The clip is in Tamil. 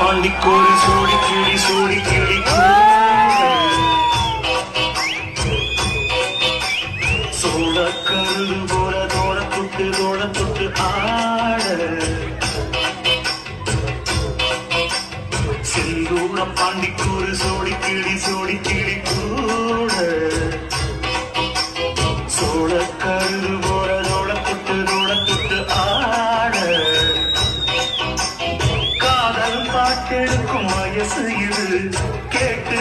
பாண்டிக்கோரு சோடி கிளி சோடி கிளி சோழ கருது போல தோட தொட்டு ஆட செந்தூர பாண்டிக்கோரு சோடி கிளி கூட சோழ கருது போல தோட தொட்டு ஆட காதல் பாட்டெடுக்கும் வயசு இது கேட்டு